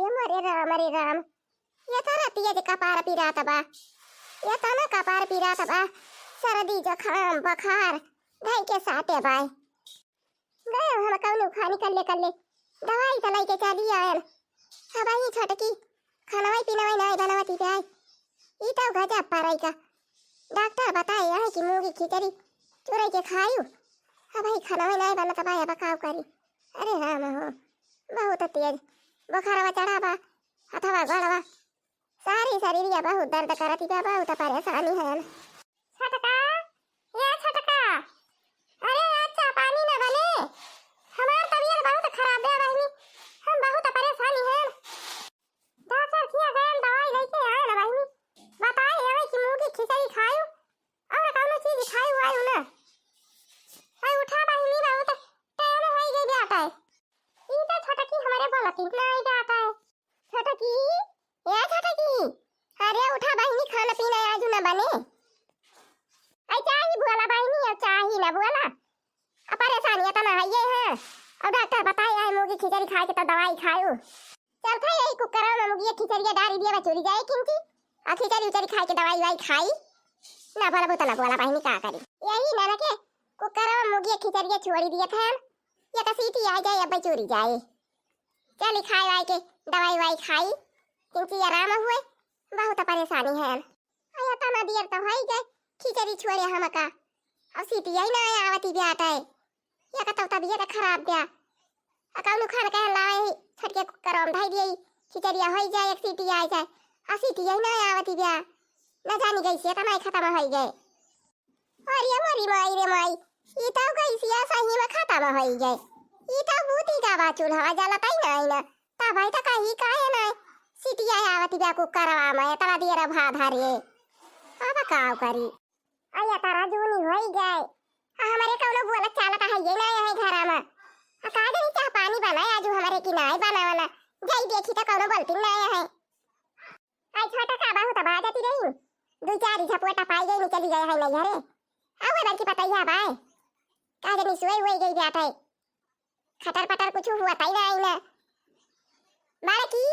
अरे राम, ये तो रतिया जे कपार पिरात बा, ये तो ना कपार पिरात बा, सर्दी जुकाम बुखार धई के साथे बाय गए हम कौन खानी कर ले दवाई तलाई के चली आयल हवाई छटकी खानवाई पीनवाई नहीं बनवाती जाए ई तो गजब पाराई का डॉक्टर बताए है कि मूंगी खिचड़ी चुराई के खायू हवाई खानवाई नहीं बनता बाय बकाव करी। अरे राम हो बहुत तेज बुखारवा चढ़ा बा अथवा गड़वा सारी शरीरिया बहुत दर्द करती बा बहुत परेशानी है। छटका ये छटका अरे अच्छा पानी न बने हमार तबीयत बहुत खराब है बहनी हम बहुत परेशानी है डॉक्टर किया गए दवाई लेके आए ना बहनी बताए है कि मूंगी खिचड़ी खायू और कौन चीज खायू आयू ना आई उठा बहनी बहुत टाइम हो गई बेटा ई तो छटकी हमारे बोलती नहीं बेटा छटकी ये छटकी अरे उठा बहनी खाना पीना आज ना बने आई चाही बोला बहनी अब चाही ना बोला अब परेशानी तो ना है ये है और डॉक्टर बताए है मूंगी खिचड़ी खाए के तो दवाई खायू चल था यही कुकर में मूंगी खिचड़ी डाली दिया चोरी जाए किंती आ खिचड़ी उचड़ी खाए के दवाई वाई खाई ना बोला बोला बोला बहनी का करी यही ना के कुकर में मूंगी खिचड़ी छोड़ी दिया था ये तो सीटी आ जाए अब चोरी जाए चली खाए वाई के दवाई वाई खाई किंती आराम हुए बहुत परेशानी है आया तो ना दियर तो है गए खिचड़ी छोड़े हम का और सीटी आई ना आवती बेटा है या का तबीयत खराब गया अकाउंट खान के लाए छटके कुकर में धाई दिए खिचड़िया हो जाए एक सीटी आ जाए आ सीटी आई ना आवती बे न जानी गई से तनाई खत्म हो गए अरे मोरी माई रे माई ई तो गई से सही में खत्म हो गए ई तो बूती का बाचुल हवा जाला तई नहीं ना ता भाई तो कहीं काहे ना सीटी आई आवती बे कुकर में तला दिए भा धारे अब काव करी आया तारा जूनी हो गए हमारे कौनो बोला चालत है ये ना है घर में का नहीं चाह पानी बनाए आज हमारे की नाई बनावला जाई देखी तो कौनो बोलती ना है आई छोटा का बहुत बात आती रही दो चार झपटा पाई गई निकली गए है नहीं घरे अब बाकी पता ही है भाई का नहीं सोई हुई गई बेटा खटर पटर कुछ हुआ तई ना आई ना बालकी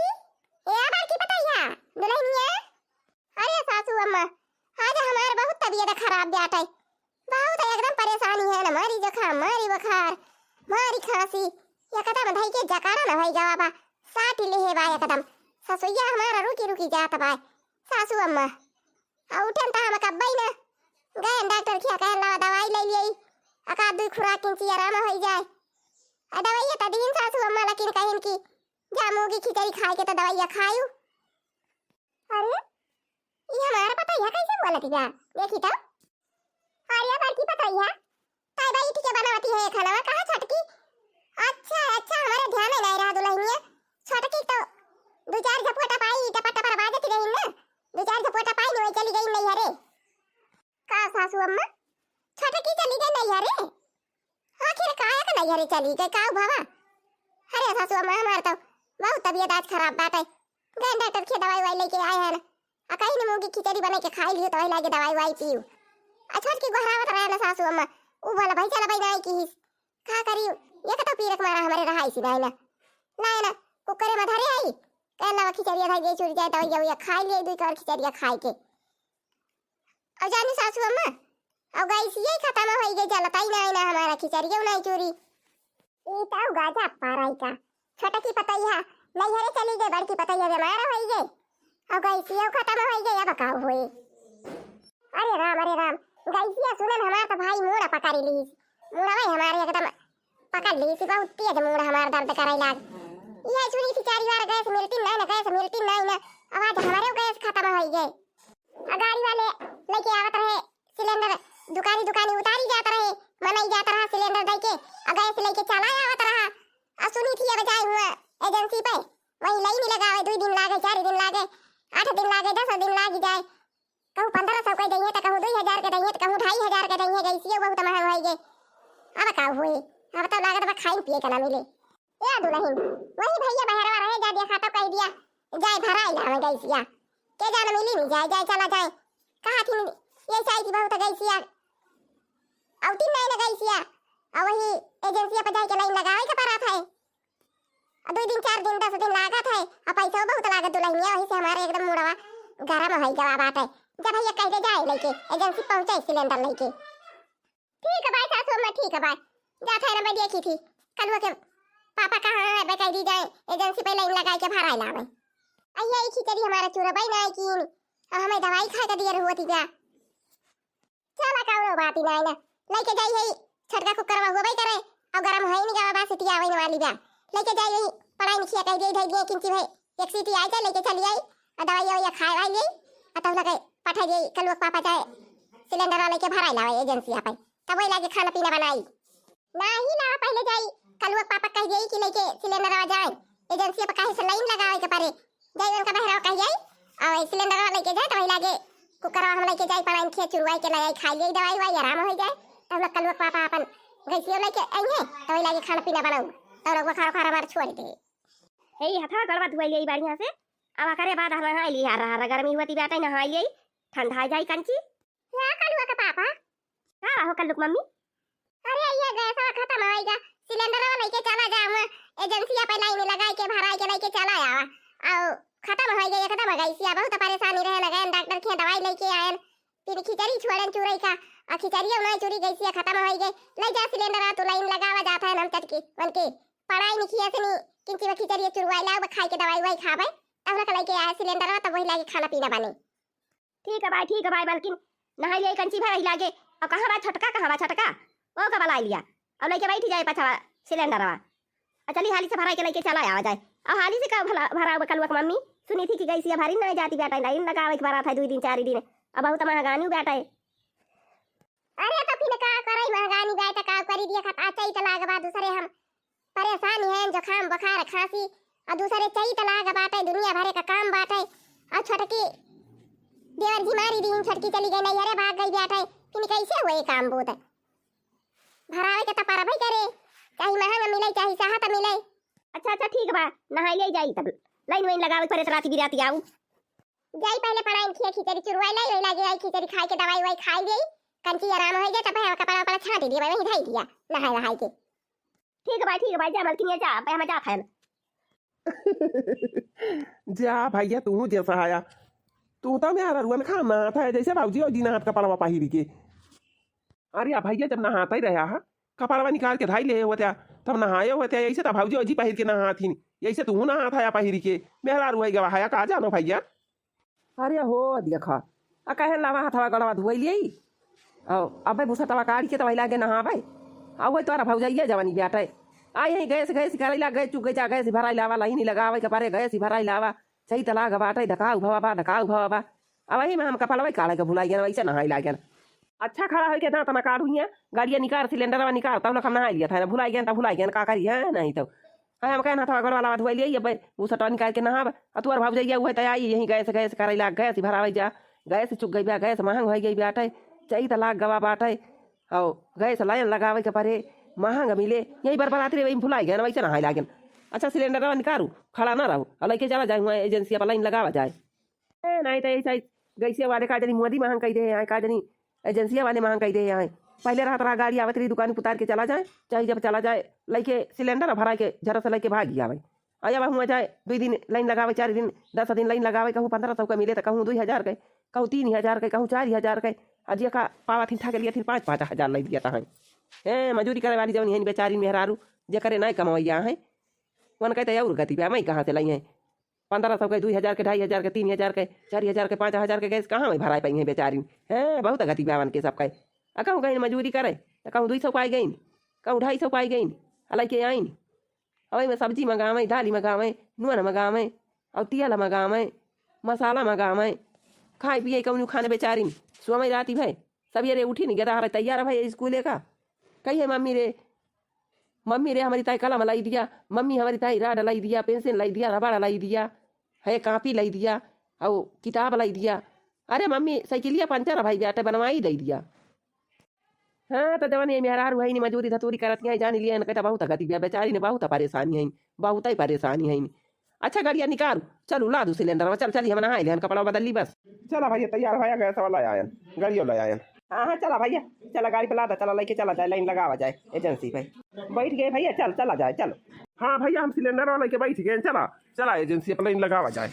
ए बालकी पता ही है दुल्हनिया अरे सासू अम्मा आज हमारे बहुत तबीयत खराब बेटा बहुत एकदम परेशानी है ना मारी जुकाम मारी बुखार मारी खांसी या कदम धई के जकारा न होई जावा बा साथ ले हे बा एकदम ससुया हमारा रुकी रुकी जात बा सासू अम्मा आ उठन ता हम कब्बई न गए डॉक्टर खिया कहला दवाई ले लिई अका दुई खुराक किंची आराम होई जाए आ दवाई त दिन सासू अम्मा लेकिन कहिन की जा मूंगी खिचड़ी खाए के तो दवाई खायू अरे ये हमारा पता है कैसे बोलती जा देखी तो अरे बाकी पता है ताई भाई ठीक बनावती है खाना कहां छटकी अच्छा अच्छा हमारे ध्यान में नहीं रहा दुल्हनिया छटकी तो दो चार झपटा पाई टपटा पर बाजती गई ना दो चार झपटा पाई नहीं चली गई नहीं हरे का सासू अम्मा छटकी चली गई नहीं हरे आखिर काया का नहीं हरे चली गई का बाबा अरे सासू अम्मा हमार तो बहुत तबीयत आज खराब बात है गए डॉक्टर के दवाई वाई लेके आए हैं आ कहीं ने मूंगी खिचड़ी बना के खा लियो तो लागे दवाई वाई पीऊ अच्छा की गोहरावत रहे ना सासू अम्मा उ बोला भाई चला भाई नहीं की का करियो ये का तो पीरक मारा हमारे रहाई सी नहीं ना कुकरे में धरे आई कहला खिचड़िया खाई गई चोरी जाए तो ये खा लिए दुई कर खिचड़िया खाई के और जानी सासू अम्मा और गई सी यही खत्म हो गई चलता ही नहीं ना हमारा खिचड़िया नहीं चोरी ई तो गाजा पाराई का छोटा की पता ही है नहीं हरे चली गई बड़की पता ही है हमारा हो गई और गई सी खत्म हो गई अब का हुए अरे राम गईसिया सुनन हमार तो भाई मोड़ा पकड़ ली मोड़ा भाई हमारे एकदम पकड़ ली सी बहुत तेज मोड़ा हमार दर्द कराई लाग ये सुनी सी चार बार गैस मिलती नहीं ना आवाज हमारे गैस खत्म हो गई गाड़ी वाले लेके आवत रहे सिलेंडर दुकानी उतारी जात रहे मनाई जात रहा सिलेंडर दे के गैस लेके चला आवत रहा आ सुनी थी अब जाए हुआ एजेंसी पे वही लाइन लगावे 2 दिन लागे 4 दिन लागे 8 दिन लागे 10 दिन लाग जाए कहूँ 1500 के दइए तो कहूँ 2000 के दइए तो कहूँ 2500 के दइए गईसी बहुत महंगा हो गए अब का हुए अब तो लागत बा खाई पिए के ना मिले ए दुल्हन वही भैया बहरवा रहे जा देखा तो कह दिया जाए भराई ला गईसिया के जान मिली नहीं जाए चला जाए कहा थी ये चाहिए बहुत गईसिया औती नहीं ना गईसिया और वही एजेंसी पे जाके लाइन लगावे के पड़ा था 2 दिन 4 दिन 10 दिन लागत है अब पैसा बहुत लागत दुल्हनिया वही से हमारे एकदम मुड़वा गरम हो गया बात है। जब भैया कह दे जाए लेके एजेंसी पहुंचे सिलेंडर लेके। ठीक है भाई सासू मैं ठीक है भाई जाता है ना मैं देखी थी कल वो के पापा कहाँ है मैं कह दी जाए एजेंसी पे लाइन लगा के भरा लावे। अయ్యా ఈ खिचड़ी हमारा चूरा भाई ना की और हमें दवाई खाए का दिया हुआ थी क्या चला कावरो बात ही ना लेके जाई है छटका कुकर हुआ भाई करे और गरम है नहीं गावा बात सिटी आवे वाली बा लेके जाई है पढ़ाई नहीं किया कह दे दे किंची भाई एक सीटी आई जा लेके चली आई और दवाई या खाए भाई गई और तब लगे पठा गई कल वो पापा जाए सिलेंडर वाले के भराई लावे एजेंसी पे तब वही लागे खाना पीना बनाई नहीं ना पहले जाई कल वो पापा कह गई कि लेके सिलेंडर आ जाए एजेंसी पे कहीं से लाइन लगावे के पारे जाई उनका बहराव कह जाई और सिलेंडर लेके जाए तो वही लागे कुकर हम लेके जाई पढ़ाई खे चुरवाई के लगाई खाई गई दवाई वाई आराम हो जाए तब लोग कल वो पापा अपन गैसियो लेके आएंगे तो वही लागे खाना पीना बनाऊ तो लोग खाना खाना मार छोड़ दे हे हथा गड़बा धुआई गई बढ़िया से अब करे बाद नहा ली यार गर्मी हुआ बात नहा ली ठंडा जाई कंची क्या कलुआ का पापा का हो कल मम्मी अरे ये गैस खत्म होएगा सिलेंडर लेके चला जाऊं एजेंसी पे लाइन लगा के भराई के लेके चला आवा और खत्म हो गई खत्म हो गई सिया बहुत परेशानी रहे लगे डॉक्टर के दवाई लेके आए फिर खिचड़ी छोड़न चुरई का आ खिचड़ी ना चुरी गई सिया खत्म हो गई ले जा सिलेंडर तो लाइन लगावा जाता है हम टटकी मन के पढ़ाई नहीं किया से नहीं किंची खिचड़ी चुरवाई ला खाई के दवाई वही खावे अब रख लेके आए सिलेंडर तब वही लागे खाना पीना बने ठीक है भाई बल्कि नहा लिया कंची भाई लागे अब कहां बा छटका वो का बला लिया अब लेके बैठ जाए पछा सिलेंडरवा चली हाली से भरा के लेके चला आ जाए और हाली से का भरा कलवा मम्मी सुनी थी कि गई भारी नहीं जाती बेटा लाइन लगावे के भरा था 2 दिन 4 दिन अब बहुत महंगानी बेटा है। अरे तो फिर का करई महंगानी बेटा का करी दिया खत अच्छा ही तला के बाद दूसरे हम परेशान हैं जुकाम बुखार खांसी और दूसरे चाहिए तला के बात है दुनिया भरे का काम बात है और छटकी देवर जी मारी दिन छटकी चली गई नहीं अरे भाग गई बेटा फिर कैसे हुए काम बोत है भरावे के तपारा भाई करे चाहे महंगा मिले चाहे चाहत मिले। अच्छा ठीक बा नहा ले जाई तब लाइन वाइन लगावे परे राती बिराती आऊ जाई पहले पढ़ाई किया खिचड़ी चुरवाई लाई वही लागे आई खिचड़ी खाई के दवाई वाई खाई गई कंची आराम हो गया तब कपड़ा वपड़ा छाटी दिया वही धाई दिया नहाई के। ठीक है भाई जा मलकिन जा पे हम जा फैन जा भैया तू जैसा आया तू तो मेरा रुअन खाना था जैसे भाजी और जीना हाथ कपड़वा पाहिरी के अरे भैया जब नहाता ही रहा है कपड़वा निकाल के धाई ले होता तब नहाए होते ऐसे तो भाजी अजी पहिर के नहाथी ऐसे तू नहा था पहिरी के मेरा रुआ गवाया का जानो भैया अरे हो देख आ कहे लावा हाथवा गड़वा धुआई लिये अब भूसा काढ़ के तो वही लागे नहा भाई अब वही तोरा भौजाइया जवानी बेटा आ यही गैस करैला गैस चुक जा गैस भराई लावा लाइन लगावे के पारे गैस भराई लावा सही तला बाटे ढकाऊ भवा अब वही में हम कपड़वा काढ़े के भुलाई गया वैसे नहाई लागे अच्छा खड़ा है के ना तना काढ़ू गाड़िया निकाल सिलेंडरवा निकाल तब हम नहा लिया था भुलाई गया का करिए नहीं तो हम कहना था गड़वा लावा धुआई लिये वो सटा निकाल के नहा तू और भौजाइया हुए तो आई यही गैस करैला गैस भरावे जा गैस चुक गई बा गैस महंग हो गई बाटे चाहिए तो लाग गवा बाटे और गैस लाइन लगावे के परे महंगा मिले यही बरबराती वही भुलाई गया वैसे नहाई लागे। अच्छा सिलेंडर निकालू खड़ा ना रहू और लेके चला जाए वहाँ एजेंसी पर लाइन लगावा जाए नहीं तो ऐसा गैसे वाले का जनी मोदी महंग कही दे यहाँ का जनी एजेंसिया वाले महंग कही दे यहाँ पहले रात रहा गाड़ी आवत रही दुकान उतार के चला जाए चाहे जब चला जाए लेके सिलेंडर भरा के जरा से लेके भाग गया भाई अजब हुआ जाए 2 दिन लाइन लगावे 4 दिन 10 दिन लाइन लगावे कहूँ 1500 का मिले तो कहूँ 2000 के कहूँ 3000 के कहूँ 4000 के अजिया का पावा थी के लिए फिर 5-5 हज़ार लग दिया था है मजूरी करे वाली जवन यही बेचारी मेहरारू जे करे नहीं कमवैया है वन कहते और गति पे मैं कहाँ से लाई है 1500 के 2000 के 2500 के 3000 के 4000 के 5000 के गैस कहाँ में भरा पाई है बेचारी है बहुत गति पे के सब कहे कहूँ कहीं मजूरी करे तो कहूँ 200 पाई गई कहूँ 250 पाई गई अलग के आई अवई में सब्जी मंगावे दाली मंगावे नून मंगावे और तेल मंगावे मसाला मंगावे खाए पिए कौन खाने बेचारी सुबह राती भाई सवेरे उठी नहीं गया तैयार भाई स्कूल का कहिए मम्मी रे हमारी ताई कलम लाई दिया मम्मी हमारी ताई राड लाई दिया पेंसिल लाई दिया रबड़ लाई दिया है कापी लाई दिया और किताब लाई दिया अरे मम्मी साइकिलिया पंचर भाई बेटे बनवाई लाई दिया हाँ तो जवान ये मेहरा हुआ नहीं मजूरी धतूरी करती है जान लिया कहता बहुत गति बेचारी ने बहुत परेशानी है बहुत ही परेशानी है। अच्छा गाड़िया निकाल चलो ला दू सिलेंडर चल चलिए हम नहा लिया कपड़ा बदल ली बस चला भैया तैयार भैया गैस वाला आया गाड़ियों ले आया हाँ चला भैया चला गाड़ी पे ला चला लेके चला जाए लाइन लगावा जाए एजेंसी पे बैठ गए भैया चल चला जाए चलो हाँ भैया हम सिलेंडर वाले के बैठ गए चला चला एजेंसी पर लाइन लगावा जाए।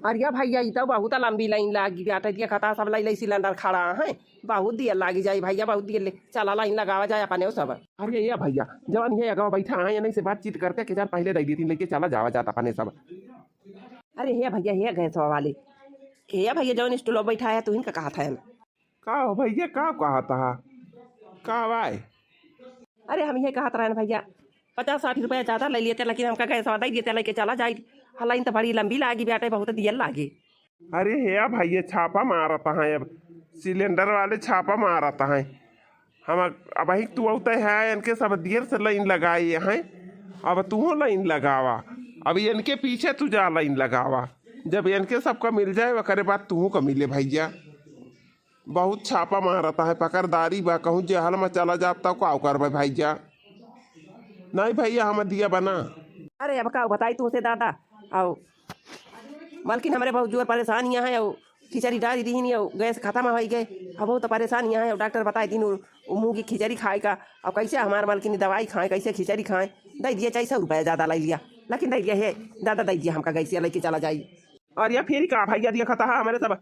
अरे भैया ये तो बहुत लंबी लाइन लागी जाता है, खता सब लाई सिलेंडर खड़ा है, बहुत देर लागी जाए भैया, बहुत देर चला लाइन लगावा जाए अपने सब। अरे ये भैया जवान ये अगाव बैठा है, नहीं से बातचीत करते कि यार पहले दे दी थी लेके चला जावा जाता अपने सब। अरे हे भैया हे गैस वाले हे भैया जवन स्टूल बैठा है, तू इनका कहा था का भैया का कहा था का भाई? अरे हम ये कहा था भैया 50-60 रुपया ज़्यादा ले लिए, लेकिन हमका गैस वादा ही देते लेके चला जाए, लाइन तो बड़ी लंबी लागी बेटे, बहुत देर लागी। अरे हे भैया छापा मारता है, अब सिलेंडर वाले छापा मारता है हम। अब ही तू औते है इनके सब देर से लाइन लगाई है, अब तू लाइन लगावा, अब इनके पीछे तू जा लाइन लगावा, जब इनके सबका मिल जाए करे बात तू का मिले भैया। बहुत छापा मारता है, पकड़दारी बा, कहूँ जहल में चला जाता का कर भैया। नहीं भैया हम दिया बना। अरे अब का बताई तू से दादा, आओ मालकिन हमारे बहुत जोर परेशानियाँ हैं, और खिचड़ी डाली दी नहीं, और गैस खत्म हो गए, अब बहुत परेशानियाँ हैं, और डॉक्टर बताए दिन मुँह की खिचड़ी खाए का, अब कैसे हमारे मालकिन दवाई खाएं, कैसे खिचड़ी खाएं, दे दिए 400 रुपया ज़्यादा ले लिया, लेकिन दे दिया है दादा, दे दिया हमका गैस लेके चला जाए। और यह फिर कहा भैया दिया खता है, हमारे सब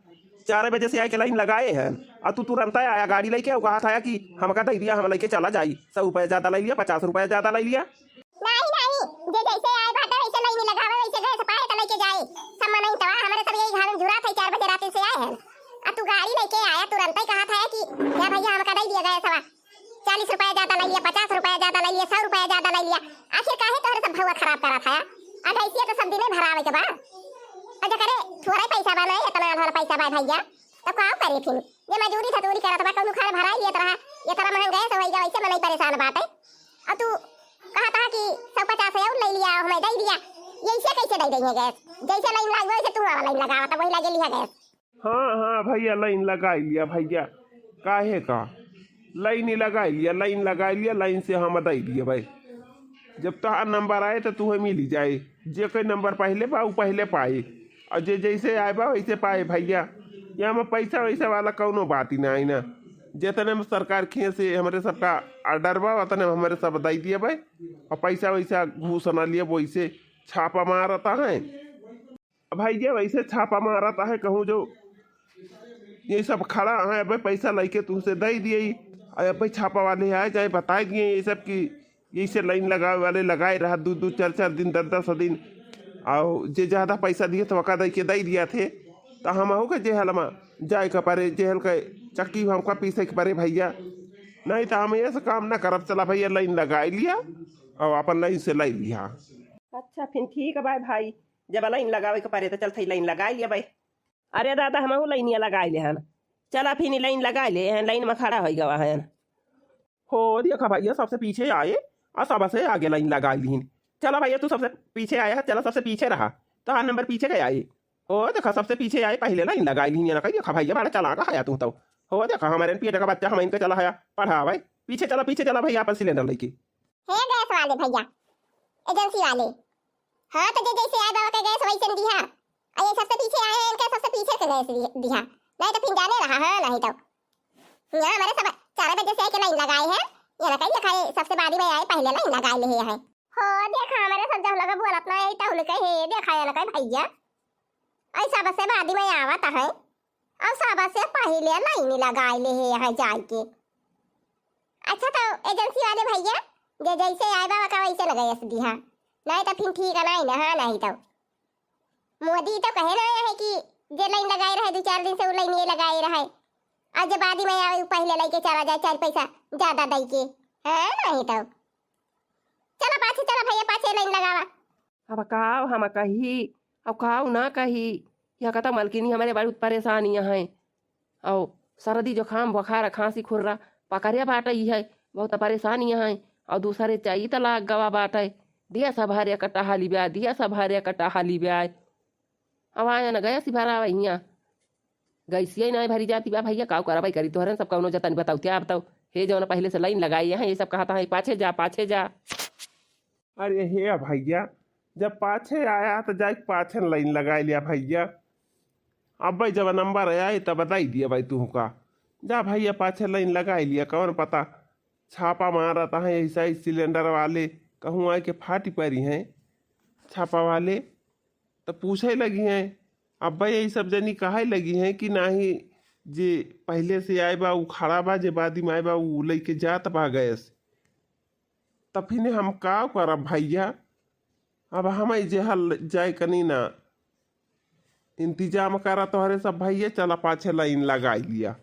4 बजे से आके लाइन लगाए हैं, और तू तुरंत आया गाड़ी लेके, कहा था कि हमका दे दिया, हम लेके चला जाए, 100 रुपया ज़्यादा ले लिया, 50 रुपया ज़्यादा ले लिया। जे जैसे आए बाटे वैसे लाइन लगावे, वैसे गए सपाए त लेके जाए, सम्मा नहीं तवा हमारे सब यही घर में जुरा थे, 4 बजे रात से आए हैं, आ तू गाड़ी लेके आया, तुरंत ही कहा था कि क्या भैया हमका दे दिया गया सवा 40 रुपया ज्यादा ले लिया, 50 रुपया ज्यादा ले लिया, 100 रुपया ज्यादा ले लिया, आखिर काहे तोहरे सब भौवा खराब करा था? आ ऐसे तो सब दिने भरावे के बा, अच्छा करे थोड़ा पैसा बा नहीं, इतना वाला पैसा बा भैया, तो का करे फिर ये मजदूरी थतूरी करत बा, कहूं खाए भराई लिया तरह, ये तरह महंगा है सब वैसे में नहीं परेशान बात है। अब तू कहा था कि 150 और ले लिया, हमें दे दिया, ये इसे कैसे दे देंगे गैस? जैसे लाइन लगा वैसे तू वाला लाइन लगावा, तो वही लगे लिया गैस। हाँ भैया लाइन लगा लिया भैया, काहे का लाइन ही लगा लिया, लाइन लगा लिया, लाइन से हम दे दिए भाई, जब तोहार नंबर आए तो तुम्हें मिल जाए, जे कोई नंबर पहले पा वो पहले पाए, और जे जैसे आए बा वैसे पाए भैया। यहाँ में पैसा वैसा वाला कौनो बात ही नहीं ना, जितने में सरकार खिए से हमारे सबका ऑर्डर बा उतने हमारे सब दे दिए भाई, और पैसा वैसा घूस न लिए, वैसे छापा मारता है भैया, वैसे छापा मारता है, कहूँ जो ये सब खड़ा है अब पैसा लेके तुमसे दे दिए, अब छापा वाले आए जाए बताए दिए ये सब कि यही लाइन लगाए वाले लगाए रहा 2-2 4-4 दिन 10-10 दिन, और जे ज़्यादा पैसा दिए तो वका दे के दे दिया थे, तो हम हो के जेहल में जाए के परे, जेहल के चक्की हमका पीसे के परे भैया, नहीं तो हम ऐसा काम ना करब। चला भैया लाइन लगा लिया और अपन लाइन से ले लिया। अच्छा फिर ठीक है भाई, जब लाइन लगावे के परे तो चल लाइन लगा लिया भाई। अरे दादा हम लाइन लगा ले हन, चला फिर लाइन लगा ले हैं, लाइन में खड़ा हो गवा है हो, देखा भैया सबसे पीछे आए और सब से आगे लाइन लगा ली। चला भैया तू सबसे पीछे आया, चला सबसे पीछे रहा तो 8 नंबर पीछे गए आए, हो देखा सबसे पीछे आए पहले लाइन लगा ली ना, देखा भैया बड़ा चला का आया तू तो, हो देखा हमारे पेट का बच्चा हम इनका चला आया पढ़ा भाई, पीछे चला भैया अपन सिलेंडर लेके। हे गैस वाले भैया, एजेंसी वाले, हाँ तो जैसे आए बाबा का गैस वैसे दिया, और ये सबसे पीछे आए इनका सबसे पीछे से गैस दिया, नहीं तो फिर जाने रहा है, नहीं तो यहाँ हमारे सब 4 बजे से आके लाइन लगाए हैं, ये ना कहीं खाए सबसे बाद में आए पहले लाइन लगा ले है, हो देखा हमारे सब जब लगा बोल अपना यही तो कहे देखा है ना कहीं भैया, ऐसा बस से बाद में आवता है, और सब से पहले लाइन लगा ले है जाके। अच्छा तो एजेंसी वाले भैया जे जैसे आए बाबा का वैसे लगाए दिया, नहीं तो फिर ठीक है नहीं ना, नहीं तो मोदी तो कहे ना है कि जे लाइन लगाए रहे 2-4 दिन से वो लाइन ये लगाए रहे, और जब बाद में आवे पहले लेके चला जाए 4 पैसा ज्यादा दे के, है नहीं तो चला भैया पाछे लाइन लगावा। अब काव हम कही अब काव ना कही, यह कहता मलकिनी हमारे बहुत परेशानियाँ हैं, और सर्दी जुकाम बुखार खांसी खुर्रा पकड़िया बाटई है, बहुत परेशानियाँ हैं, और दूसरे चाहिए तलाक गवा बाटे, दिया सब हरे कट्टा हाली ब्याह, दिया सब हरे कट्टा हाली ब्याह, अब आया ना गया सी भरा यहाँ गैसिया नहीं भरी जाती बा भैया, काव करा भाई करी तोहरे सब कौनो जतन बताओ क्या बताओ, हे जो पहले से लाइन लगाई है ये सब कहता है पाछे जा। अरे हे भैया जब पाछे आया तो जाके पाछे लाइन लगा लिया भैया, अब भाई जब नंबर आया तब बताई दिया भाई तू का, जा भैया पाछे लाइन लगा लिया, कौन पता छापा मार रहा है ऐसा ही सिलेंडर वाले कहूँ आए के फाटी पड़ी हैं, छापा वाले, तो पूछे लगी हैं अब भाई यही सब जनी कहे लगी हैं कि नाही जे पहले से आए बा उ खड़ा बा, जे बादी में आए बा उ लेके जात बा गैस। तब फिर हम का करब भैया, अब हम जे हल जाए कनी ना इंतजाम करा तोहरे सब भैया, चला पाछे लाइन लगा लिया,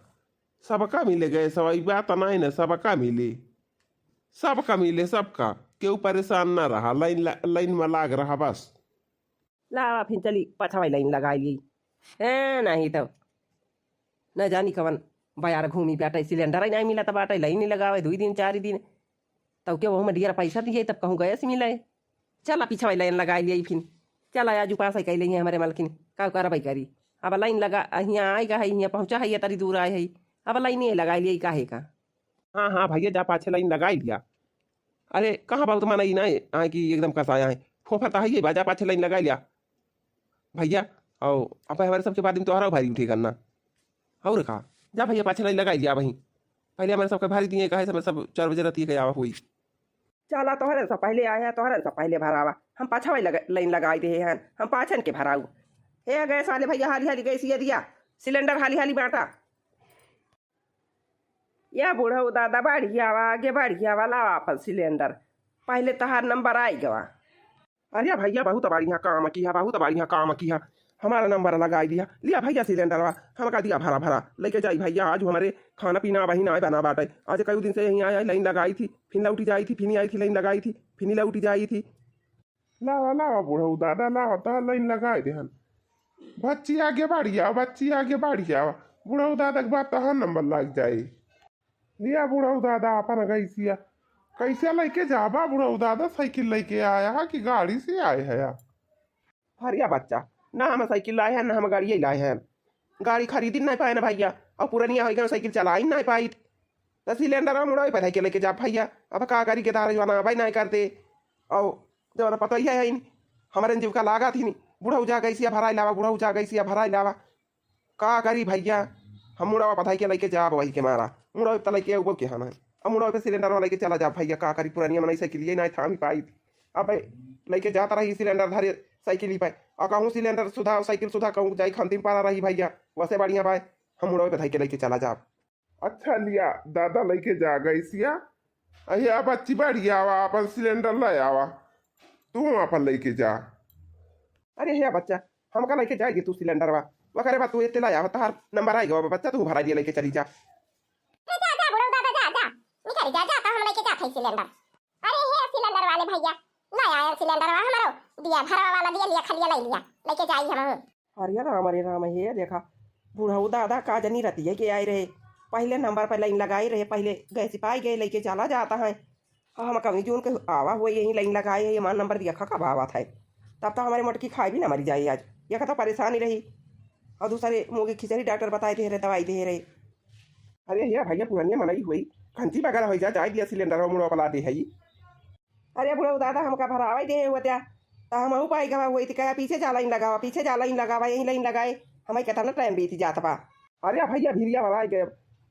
सबका मिले गए सवाई बात नहीं ना, सबका मिले, सबका मिले, सबका केहू परेशान ना रहा, लाइन में लाग रहा बस। लावा फिर चली पछवाई लाइन लगा ली है, नहीं तो न जानी कवन बाजार घूमी बाटे, सिलेंडर ही नहीं मिला तब बाटे, लाइन नहीं लगावे 2 दिन 4 दिन, तब क्या वो में ढेर पैसा दिए तब कहूँ गैस मिले, चला पिछवाई लाइन लगा लिया फिर, चला आजू पास ही कह लेंगे हमारे मालकिन का करबई करी, अब लाइन लगा यहाँ आएगा है, यहाँ पहुँचा है, तरी दूर आए है, अब लाइन ही लगा लिया काहे का। हाँ हाँ भैया जा पाछे लाइन लगा लिया। अरे कहाँ बहुत माना ही ना आए कि एकदम कसाया है, फोफा है ये बाजा पाछे लाइन लगा लिया भैया। और अब हमारे सबके बाद में तो भारी उठे करना और कहा जा भैया पाछे लाइन लगा लिया वहीं, पहले हमारे सबके भारी दिए कहे सब 4 बजे रहती है आवा हुई। चला तोहरे से पहले आया, तोहरे से पहले भरावा, हम पाछवाई लाइन लगाई दे हैं, हम पाछन के भराऊ हे गैस वाले भैया, हाली हाली गैस ये दिया, सिलेंडर हाली हाली बांटा, या बूढ़ा दादा बढ़िया आगे बढ़िया वाला अपन सिलेंडर, पहले तहार नंबर आई गवा। अरे भैया बहुत बढ़िया काम किया, बहुत बढ़िया काम किया, हमारा नंबर लगा दिया, लिया भैया सिलेंडर हम का दिया भरा भरा लेके जाई भैया। आज हमारे खाना पीना वही ना बना बाटे, आज कई दिन से यहीं आया लाइन लगाई थी, फिर लौटी जाई थी, फिर आई थी लाइन लगाई थी, फिर लौटी जाई थी। लावा लावा बूढ़ा दादा लावा तो लाइन लगाए दे, बच्ची आगे बढ़िया, बच्ची आगे बढ़िया, बूढ़ा दादा के बाद तो नंबर लग जाए। लिया बूढ़ा दादा अपन गैसिया कैसे लेके जाबा, बूढ़ा दादा साइकिल लेके आया है कि गाड़ी से आए है? हरिया बच्चा ना हम साइकिल लाए हैं ना हम गाड़ी लाए हैं, गाड़ी खरीदी नहीं पाए ना भैया, और पुरानिया हो गया साइकिल चला ही नहीं पाई, तो सिलेंडर मुड़ा पे के लेके जा भैया। अब का करी के दार जवाना भाई नहीं करते, और जवाना पता ही है हमारे जीव का लागा थी नहीं, बूढ़ा जा गई भरा लावा, बूढ़ा जा गई भरा लावा, का करी भैया। हम मुड़ा पता के लेके जा वही के मारा मुड़ा तो लेके ऊपर के हम अब मुड़ा पे सिलेंडर लेके चला जा भैया, का करी पुरानिया में साइकिल नहीं था पाई, अब लेके जाता रही सिलेंडर धरे साइकिल ही पाए, और कहूँ सिलेंडर सुधा साइकिल सुधा कहूँ जाई खंतिम पारा रही भैया, वैसे बढ़िया पाए हम मुड़ा पे के लेके चला जा। अच्छा लिया दादा लेके जा गैसिया, अहिया बच्ची बढ़िया आवा, अपन सिलेंडर ले आवा, तू अपन लेके जा। अरे हे बच्चा हमका लेके जाएगी तू सिलेंडर वो करे बा तू इतने लाया तार नंबर आएगा बच्चा, तू भरा दिया लेके चली जा। जा जा बुढ़ऊ दादा जा जा निकल जा जा, तो हम लेके जाते सिलेंडर। अरे हे सिलेंडर वाले भैया ना आया सिलेंडर हमारो दिया भरवा वाला दिया, लिया खलिया ले लिया लेके जाई हम। अरे राम हे देखा बूढ़ा दादा का जनी रहती है कि आए रहे, पहले नंबर पर लाइन लगाई रहे, पहले गैस पाई गए लेके चला जाता है, हम कभी जून के आवा हुए यहीं लाइन लगाए है, ये मान नंबर दिया कब आवा था, तब तो हमारी मोटकी खाई भी ना मरी जाए आज, यह तो परेशानी रही, और दूसरे मुँह की खिचड़ी डॉक्टर बताए दे रहे, दवाई दे रहे। अरे ये भैया पुरानिया मनाई हुई खंची वगैरह हो जाए दिया सिलेंडर मुड़ा पला दे है। अरे बुढ़ा दादा हमका भरावा दे हुआ त्या, तो हम पाई गवा हुई थी, कहा पीछे जा लाइन लगावा, पीछे जा लाइन लगावा, यहीं लाइन लगाए, हमें कहता ना टाइम बीती जाता पा। अरे भैया भीरिया वाला गए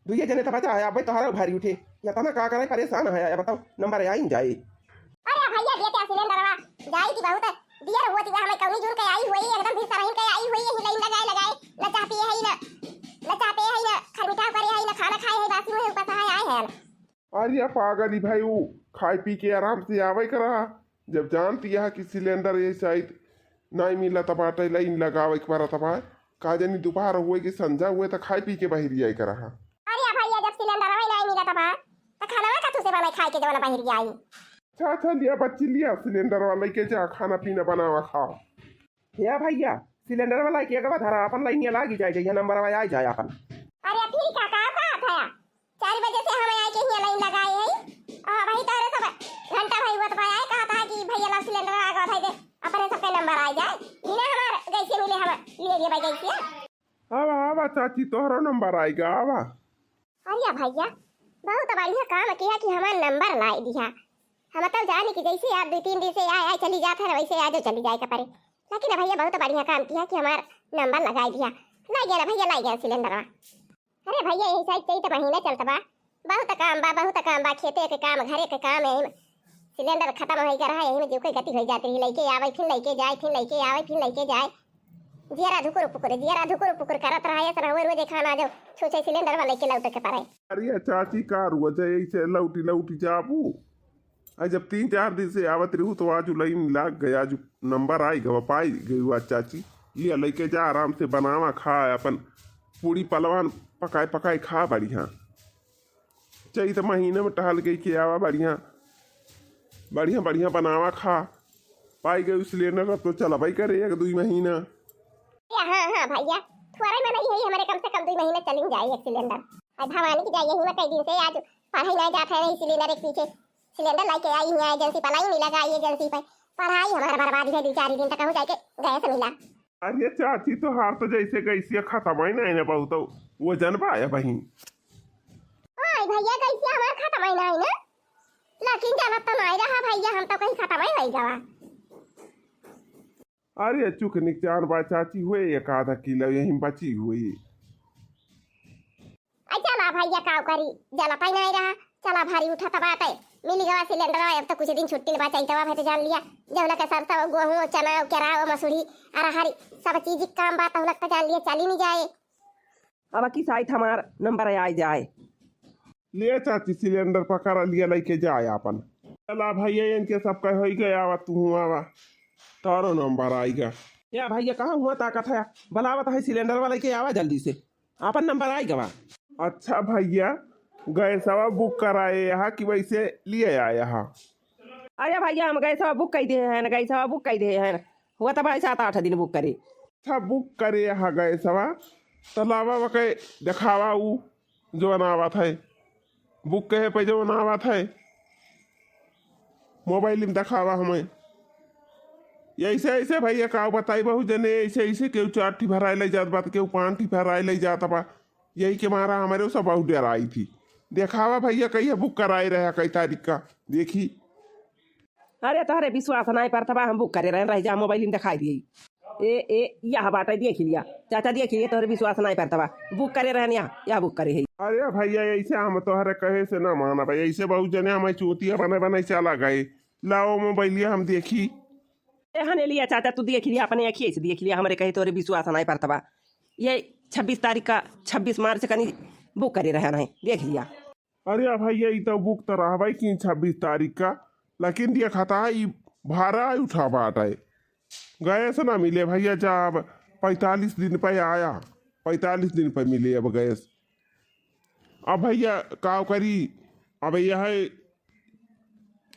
दुइये जने तो बचा है, अब तो भारी उठे या तना का करे परेशान है, बताओ नंबर आई जाए। अरे भैया दिया सिलेंडर जाई की बहुत दिया हुआ थी, हमें कौनी जून के आई हुई एकदम फिर सरहिन के आई हुई, यही लाइन लगाए लगाए न चाहती है ही न चाहते है ही न खरमिटा करे है न खाना खाए है, बासी में पता है आए हैं। अरे पागल ही भाई, वो खाए पी के आराम से आवे करा, जब जानती है कि सिलेंडर ये शायद नहीं मिला तब आटे लाइन लगावे के बारा तब का जानी दोपहर हुए कि संझा हुए तो खाए पी के बाहर जाए करा। अरे भैया जब सिलेंडर नहीं मिला तब तो खाना का तुसे बना खाए के जवाना बाहर आई। अच्छा लिया बच्ची लिया सिलेंडर वाला के जा खाना पीना बनावा खाओ। या भैया सिलेंडर वाला के अगवा धरा अपन लाइन लागी जाए जइया नंबर आ जाए अपन। अरे फिर का बात है 4 बजे से हम आए के ही लाइन लगाए है, हां भाई तारे सब घंटा भाई हुआ तो आए कहा था कि भैया ला सिलेंडर आ गया था दे अपने सबके नंबर आ जाए बिना हमार कैसे मिले हम ले लिए भाई कैसे। आवा आवा चाची तोहरा नंबर आएगा आवा। अरे भैया बहुत बढ़िया काम किया कि हमारा नंबर ला दिया, हम तो जाने कि जैसे आप 2-3 दिन से आए चली जाता है वैसे आज चली जाए करे, लेकिन भैया बहुत बढ़िया काम किया कि हमारा नंबर लगा दिया। ला गया भैया ला गया सिलेंडर। अरे भैया यही साइड कई तो महीना चलता बा, बहुत काम बा खेते के काम घरे के काम है, सिलेंडर खत्म हो गया है, यही में जो कोई गति हो जाती है, लेके आवे फिर लेके जाए, फिर लेके आवे फिर लेके जाए, जियरा धुकुर पुकुर करत रहा सर रोज रोज खाना जो सोचे सिलेंडर वाले के लौट के पारे। अरे चाची कार हुआ जाए ऐसे लौटी लौटी जाबू। आज जब 3-4 दिन से आवत रहू तो आज लाइन लाग गया, जो नंबर आई गवा पाई गई आज चाची लिया लेके जा, आराम से बनावा खा, अपन पूरी पलवान पकाए पकाए खा बढ़िया। चाहिए तो महीने में टहल गई के आवा बढ़िया बढ़िया बढ़िया बनावा खा पाई गई सिलेंडर तो चला भाई करे 1-2 महीना। हाँ भैया थोड़ा में नहीं है, हमारे कम से कम 2 महीने चलिंग जाए एक सिलेंडर। आज भवानी की जाइए हुआ कई दिन से, आज पढ़ाई नहीं जाता है सिलेंडर एक पीछे सिलेंडर लाके आई हुआ एजेंसी पर, नहीं मिला गई एजेंसी पर, पढ़ाई हमारा बर्बादी है 2-4 दिन तक हो जाके गैस मिला। अरे चाची तो हार तो जैसे कैसी खत्म ही नहीं बहुत वो जन पाया बहन। ओए भैया कैसे हमारा खत्म ही नहीं ना, लेकिन जानत तो नहीं रहा भैया, हम तो कहीं खत्म ही नहीं गवा। अरे चुक निकचान बा चाची हुए 1-आधा किलो यही बची हुई। चला भैया काव करी जला पाई नहीं रहा, चला भारी उठा तबाते मिली गवा सिलेंडर। अब तो कुछ दिन छुट्टी ले बचाई तवा तो जान लिया जब लगा सरसा गेहूं चना केरा मसूरी अरहरी सब चीज काम बात हम लगता जान लिया चली नहीं जाए। अब की साइट हमार नंबर आ जाए ले चाची सिलेंडर पकड़ा लिया लेके जाए अपन। चला भैया इनके सबका हो गया आवा तू आवा तारो नंबर आएगा। या भैया कहाँ हुआ ताकत है, बुलावत है सिलेंडर वाले के आवा जल्दी से, अपन नंबर आई गवा। अच्छा भैया गए सवा बुक कराए यहाँ कि वैसे लिए आए यहाँ। अरे भैया हम गए सब बुक कर दिए हैं, गए सब बुक कर दिए हैं, हुआ तब 7-8 दिन बुक करे। अच्छा बुक करे यहाँ गए सवा तलावा वके दिखावा ऊ जो अनावत है बुक कहे पे जो अनावत है मोबाइल में दिखावा हमें। ऐसे ऐसे भैया का बताई बहु जने ऐसे ऐसे केहू 4 ठी भराए ले जात बात केहू 5 ठी भराए ले जाता बा, यही के मारा हमारे सब बहुत डर आई थी। देखावा भैया कहीं बुक कराए रहा कई तारीख का देखी। अरे तोहरे विश्वास नहीं पड़ता बा, हम बुक करे रह जा मोबाइल में दिखाई दिए ए यह बात देख लिया चाचा देख लिया, तोहरे विश्वास नहीं पड़ता बा, बुक करे रहन यहाँ बुक करे है। अरे भैया ऐसे हम तोहरे कहे से ना माना भाई, ऐसे बहुत जने हमें चूतिया बने बने चला गए। लाओ मोबाइलिया हम देखी हने लिया चाचा तू देख लिया अपने अखिए से देख लिया, हमारे कहे तोरे विश्वास नहीं पड़ता बा। ये 26 तारीख का 26 मार्च का नहीं बुक करे रहना है देख लिया। अरे भैया ये तो बुक तो रहा भाई कि 26 तारीख का, लेकिन ये खाता है भाड़ा उठा बाट है गैस ना मिले भैया जब 45 दिन पे आया 45 दिन पे मिले अब गैस। अब भैया का करी अब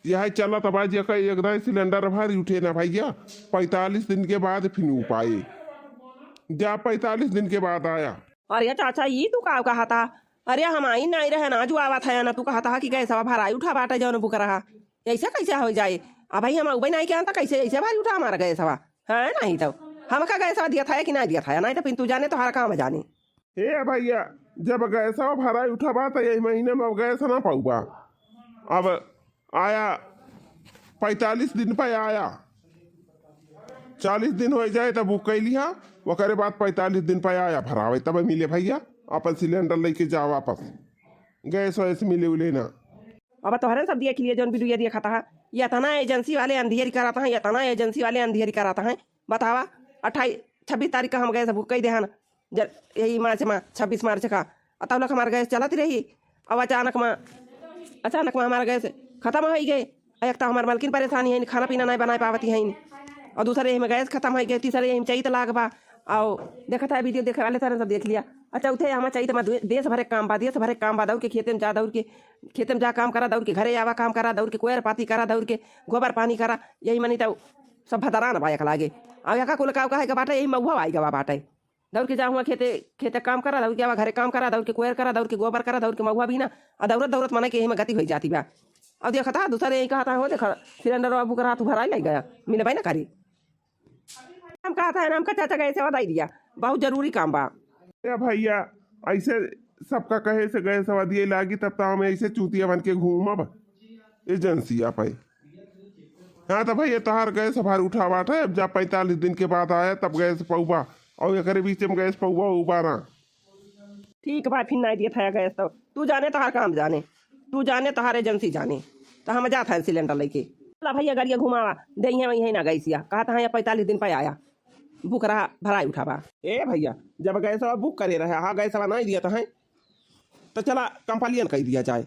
यह चला तब आज एकदम सिलेंडर भारी उठे ना भैया 45 दिन के बाद फिर पाए जा 45 दिन के बाद आया। अरे चाचा ये तू का कहा था, अरे हम आई नहीं रहे ना जो आवा था ना, तू कहा था कि गैस भाड़ा उठा बाटा जो बुक रहा ऐसा कैसे हो जाए। अब भाई हम उबे नहीं क्या कैसे ऐसे भारी उठा हमारा गैस है नहीं तो हम का गैस दिया था कि नहीं दिया था, नहीं तो फिर तू जाने तो हर काम जाने। हे भैया जब गैस भाड़ा उठा बात यही महीने में गैस ना पाऊबा, अब आया 45 दिन पे आया 40 दिन हो जाए तब बुक कर लिया, वकरे बाद 45 दिन पे आया भरावे तब मिले भैया अपन सिलेंडर लेके जाओ वापस गैस वैसे मिले उले ना। अब तोहरे सब देख लिए जौन वीडियो दिया खाता है, या तना एजेंसी वाले अंधेरी कराता है या तना एजेंसी वाले अंधेरी कराता है। बतावा 26 तारीख का हम गैस बुक कर दे हन यही मार्च में 26 मार्च का, तब लोग हमारा गैस चलाती रही। अब अचानक में हमारा गैस खत्म हो गए। एक तो हमारे मालकिन परेशानी है, खाना पीना नहीं बना पावती है, और दूसरे यही में गैस खत्म हो गए, तीसरे यही चाहिए तो लाग बा। और देखा था वीडियो देखे वाले सारे सब देख लिया। अच्छा उठे हमें चाहिए तो देश भरे काम बा दौड़ के खेते में जा काम करा, दौड़ के घरे आवा काम करा, दौड़ के कोयर पाती करा, दौड़ के गोबर पानी करा, यही मनी तो सब भदरान बा एक लागे। और यहाँ कुल का है बाटे यही महुआ आएगा बाटे, दौड़ के जाऊँगा खेते काम करा, दौड़ के आवा घरे काम करा, दौड़ के कोयर करा, दौड़ के गोबर करा, दौड़ के महुआ भी ना, और दौड़त माने कि यही में गति हो जाती बा। और देखा था दूसरे यही कहा था हो देखा सिलेंडर बुक रहा तू भरा लग गया मिले भाई ना करी। हम कहा था नाम का चाचा गए से बधाई दिया, बहुत जरूरी काम बा। भैया ऐसे सबका कहे से गए सवा दिए लागी तब तो हम ऐसे चूतिया बन के घूमब एजेंसी आप हाँ तो भैया तहार गैस भार उठा बाटा अब जब 45 दिन के बाद आया तब गैस पौबा और एक बीच में गैस पौबा उबारा। ठीक भाई फिर नहीं दिया था गैस तो तू जाने तो हर काम जाने, तू जाने तो हर एजेंसी जाने। तो हम जात हैं सिलेंडर लेके। चला भैया गाड़िया घुमावा दे वही ना गैसिया कहा था 45 दिन पे आया बुक रहा भराई उठावा। ए भैया जब गैस बुक करे रहे हाँ गैस नहीं दिया था तो चला कंप्लेन कर दिया जाए,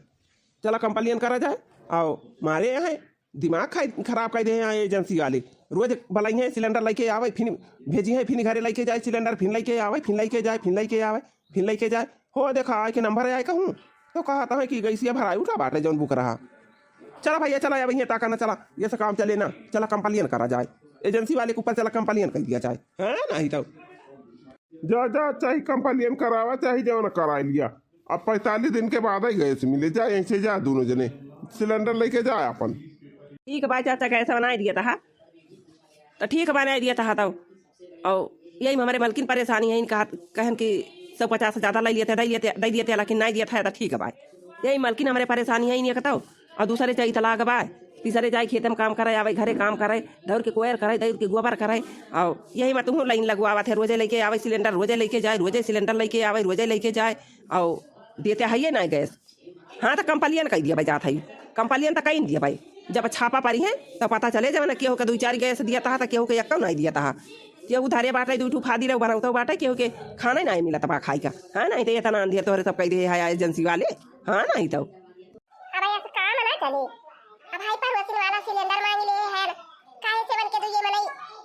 चला कंप्लेन करा जाए। और मारे यहाँ दिमाग खराब कर दे हैं एजेंसी वाले, रोज भलाई है सिलेंडर लेके आवे फिर भेजी है फिर घरे लेके जाए सिलेंडर फिर लेके आवे फिर लेके जाए फिर लेके आवे फिर लेके जाए। हो देखा आए के नंबर आए कहूँ तो कहा था कि गैसिया भराई उठा बाटे जौन बुक रहा। चला भैया चला या भैया ताका ना चला ये सब काम चले ना, चला कंप्लेन करा जाए एजेंसी वाले के ऊपर, चला कंप्लेन कर दिया जाए है नहीं तो जा जा चाहे कंप्लेन करावा चाहे जो ना करा लिया। अब 45 दिन के बाद ही गैस मिले जाए ऐसे जा दोनों जने सिलेंडर लेके जाए अपन। ठीक है भाई चाचा कैसा बना दिया था तो ठीक बना दिया था तो और यही हमारे मलकिन परेशानी है इनका कहन कि 150 से ज़्यादा ले लिए थे दे दिए थे लेकिन नहीं दिया था तो ठीक है भाई यही मलकिन हमारे परेशानी है नहीं कहता। और दूसरे चाहिए तलाक भाई तीसरे जाए खेत में काम करे आवे घरे काम करे दौड़ के कोयर करे दौड़ के गोबर करे। और यही मैं तुम लाइन लगवावा थे रोजे लेके आवे सिलेंडर रोजे लेके जाए रोजे सिलेंडर लेके आवे रोजे लेके जाए और देते है ना गैस। हाँ तो कंप्लेन कर दिया भाई जात है कंप्लेन तो कहीं दिया भाई जब छापा पारी है तो पता चले जब ना केहू के 2-4 गैस दिया था तो केहू के एक नहीं दिया था केहू धारे बाटे 2 फादी रहे बनाते बाटे केहू के खाना नहीं मिला था खाई का। हाँ नहीं तो ये तना दिया तो सब कह दिए है एजेंसी वाले। हाँ नहीं तो अब ऐसा काम ना चले। अब हाई पर वसील वाला सिलेंडर मांग लिए है काहे से बन के तो ये मनई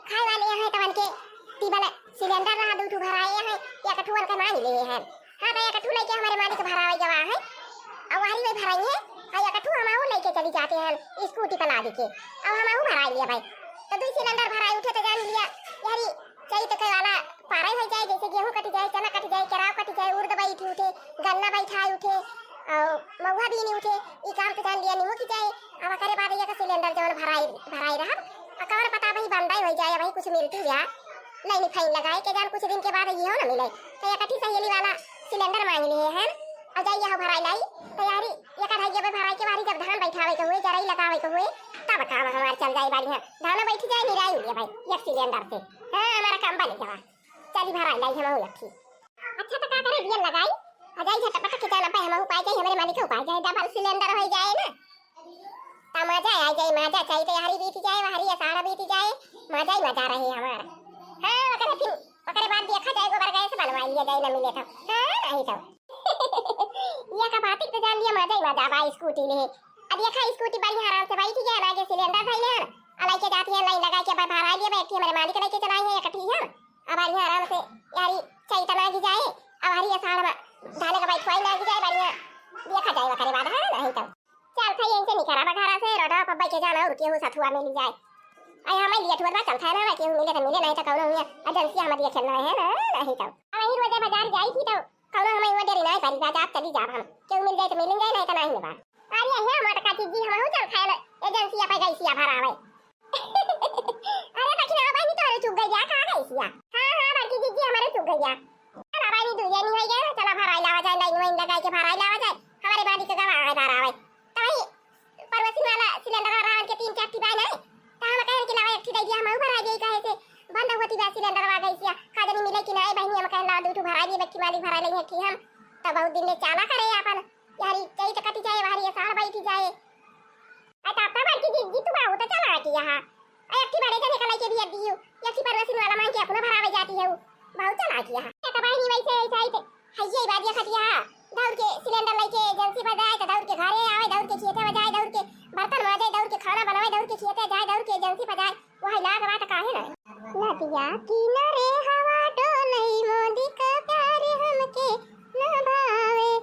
खाए वाले है तवन के टीबल सिलेंडर रहा दूठू भराए है या कठुअन का मांग लिए है। हां तो या कठु लेके हमारे मालिक भरावे जवा है और वही में भराई है और या कठु हम लेके चली जाते हैं स्कूटी पर ला के अब हम भराई लिया भाई तो 2 सिलेंडर भराई उठे तो जान लिया यारी चाहिए तो कई वाला पारा हो जाए जैसे गेहूं कट जाए चना कट जाए केराव कट जाए उर्द बैठ उठे गन्ना बैठा उठे और महुआ भी नहीं उठे ई काम तो जान लिया नहीं हो कि जाए अब करे बाद ये का सिलेंडर जवन भराई रहा अकबर पता भाई बंदाई हो जाए भाई कुछ मिलती या नहीं फाइन लगाए के जान कुछ दिन के बाद ये हो ना मिले तो ये कठी सहेली वाला सिलेंडर मांग लिए हैं और जाइए हो भराई लाई तैयारी ये का भाई भराई के बारी जब धान बैठावे के हुए जराई लगावे के हुए तब काम हमार चल जाए बाड़ी है धान बैठ जाए निराई हो गया भाई एक सिलेंडर से। हां हमारा काम बन गया चली भराई लाई हम हो अच्छी अच्छा तो का करे दिया लगाई अजाई झटपट के चला पे हम उपाय जाए हमारे मालिक उपाय जाए डबल सिलेंडर हो जाए ना ता मजा आ जाए मजा चाहिए तैयारी बीत जाए हरी सारा बीत जाए मजा ही मजा रहे हमारा। हां अगर फिर अगर बाद देखा जाए गोबर गैस बनवा लिया जाए ना मिले तो हां नहीं तो ये का बात तो जान लिया मजा ही मजा भाई स्कूटी ले अब देखा स्कूटी बड़ी आराम से बैठ गया आगे सिलेंडर भाई ले अलाई के जाती है लाइन लगा के भरा लिया बैठी हमारे मालिक लेके चलाई है इकट्ठी है अब बढ़िया आराम से यारी चाहिए तना की जाए अब हरी सारा धाने का बैठ पाई लग जाए बढ़िया देखा जाए करे बाद है नहीं तो चल था यहीं से निकला बघारा से रोडा पब्बा के जाना और केहू सथुआ में ले जाए आई हमें लिए ठुआ चलता है ना केहू मिले तो मिले नहीं तो कौनो हुआ एजेंसी हमें दिए चलना है ना नहीं तो अब ही रोजे बाजार जाई थी तो कौनो हमें वो डेरी नहीं पड़ी बाजार चली जा हम केहू मिल जाए तो मिल जाए नहीं तो नहीं बा अरे है मोटका चीज हम हो चल खाए एजेंसी पे गईसिया भरावे अरे बखना भाई तो चुग गया खा गईसिया। हां बड़की जीजी हमारे चुग गया अरे भाई दुनिया नहीं हो गया चला भराई लावा जाए लाइन में लगा के भराई लावा जाए हमारे बाड़ी के गवा है भरावे तो भाई परवसी वाला सिलेंडर रहा के 3-4 टिबाई नहीं तो हम कहे कि लावा एक दे दिया हम भरा दे कहे से बंद होती बा सिलेंडर वा गईसिया खादनी मिले कि नहीं बहनी हम कहे ला दूठू भरा दिए बच्ची वाली भरा लेंगे कि हम तो बहुत दिन ले चाला करे अपन यारी कई तो कटी जाए बाहरी साल बैठी जाए आता अपना बाकी जी तू बाहु तो चला कि यहां एक बड़े जने का लेके दिया दियो एक ही परवसी वाला मांग के अपना भरावे जाती है बहुत चला कि यहां तो भाई नहीं वैसे चाहिए हइये बात ये खटिया दौड़ के सिलेंडर लेके एजेंसी पर जाए तो दौड़ के घरे आवे दौड़ के खेते में जाए दौड़ के बर्तन माजे दौड़ के खाना बनावे दौड़ के खेते जाए दौड़ के एजेंसी पर जाए वही लाग बात काहे ना नदिया किनारे हवा डोलई मोदी का प्यार हमके न भावे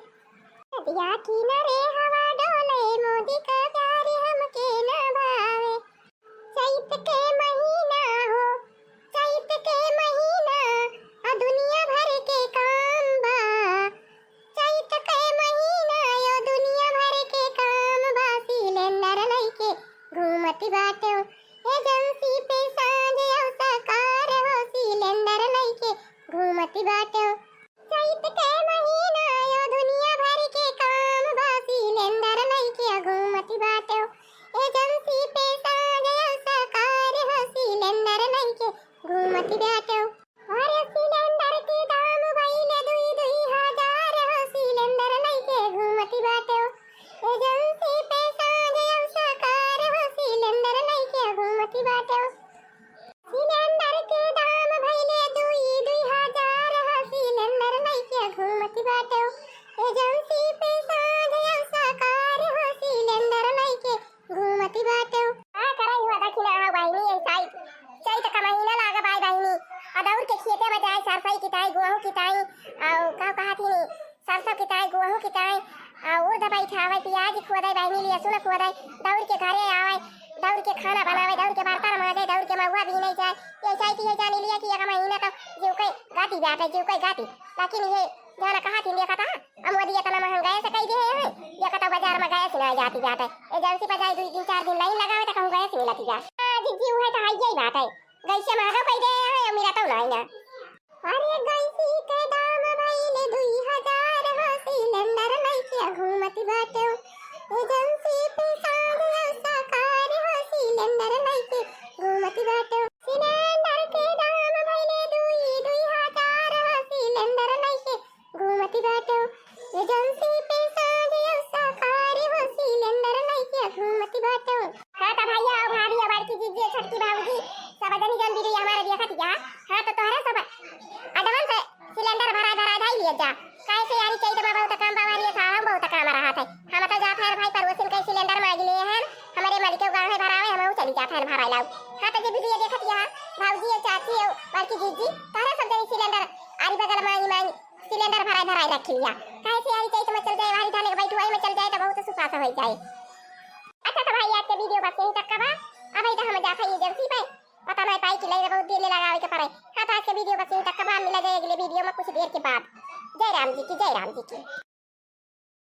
नदिया किनारे हवा डोलई मोदी का प्यार हमके न भावे चैत के महीना हो चैत के महीना आ दुनिया भर के काम बा चैत के महीना यो दुनिया भर के काम बा सिलेंडर लेके घूमती बाटे एजेंसी पे सांझ औ सकार हो सिलेंडर लेके घूमती बाटे चैत के महीना यो दुनिया भर के काम बा सिलेंडर लेके घूमती बाटे एजेंसी पे सांझ औ सकार हो सिलेंडर लेके घूमती बाटे अरे सिलेंडर के दाम भइले 2-2 हजार हो सिलेंडर लेके घूमती बाटे एजेंसी पे सांझ औ के खेते में जाए सरसई किताई गेहूं किताई और का कहा थी सरसों किताई गेहूं किताई और दवाई खावे प्याज खोदाई बहनी लहसुन खोदाई दौड़ के घरे आवे दौड़ के खाना बनावे दौड़ के बर्तन माजे दौड़ के महुआ भी नहीं जाए ये चाहती है जाने लिया कि एक महीना तो जीव कई गाती बैठे जीव कई गाती लेकिन ये जाना कहा थी देखा था मोदी इतना महंगाई से कही दे है ये कता बाजार में गए से जाती जाते एजेंसी पर जाए 2-3-4 दिन लाइन लगावे तो कहूं गए से मिलती जा जी जीव है तो हाई यही बात है गैसे महंगा पई दे है मेरा तो नहीं ना अरे गैसी के दाम भइले 2000 हो सिलेंडर नहीं के घूमती बाटे एजेंसी पे सारे साकार हो सिलेंडर नहीं के घूमती बाटे सिलेंडर के दाम भइले 2000 हो सिलेंडर नहीं के घूमती बाटे एजेंसी पे सारे साकार हो सिलेंडर नहीं के घूमती बाटे हां तो भैया और भाभी और बड़की जीजी छोटकी भाऊजी सब जनी जन दीदी हमारे देखा थी हां तो तोहरा सब एडवांस सिलेंडर भरा धाई लिया जा कैसे यारी चाहिए बाबा बहुत काम बाबा ये साहब बहुत काम रहा था हम तो जाते हैं भाई परवसिन के सिलेंडर मांग लिए हैं हमारे मलिक के गांव में भरावे हम चली जाते हैं भरा लाओ हां तो दीदी ये देखत यहां भाऊजी और चाची और बड़की जीजी तोहरा सब जनी सिलेंडर आरी बगल मांगी सिलेंडर भरा रख लिया कैसे यारी चाहिए तो मैं चल जाए वाली थाने के बैठुआई में चल जाए तो बहुत सुपास हो जाए अच्छा तो भाई आज के वीडियो बस यहीं तक का बा अब इधर हम जाते हैं एजेंसी पे पता नहीं पाई कि लगे बहुत देर लगावे के पड़े हाँ तो आज के वीडियो बस यहीं तक का बा मिला जाए अगले वीडियो में कुछ देर के बाद जय राम जी की